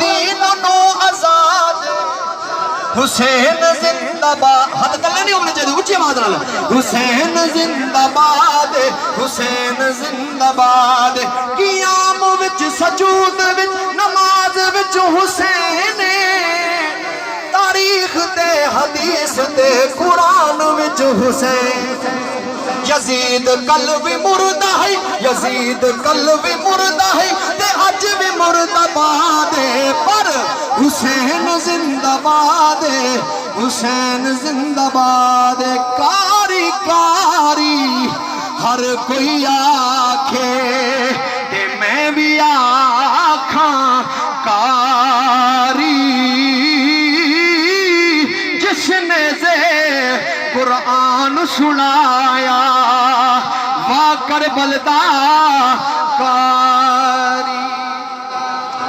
دین نو آزاد حسین زندہ باد حد کلے نہیں ہونے چاہتے اچھی آواز نہ حسین زندہ باد حسین زندہ باد قیام وچ سجود وچ نماز وچ حسین تاریخ تے حدیث تے قرآن وچ حسین یزید کل بھی مردہ ہے یزید کل بھی مردہ ہے تے اج بھی مردہ باد پر حسین زندہ باد حسین زندہ باد کاری کاری ہر کوئی آکھے تے میں بھی آکھاں کاری جس نے سے قرآن سنایا وا کربلا دا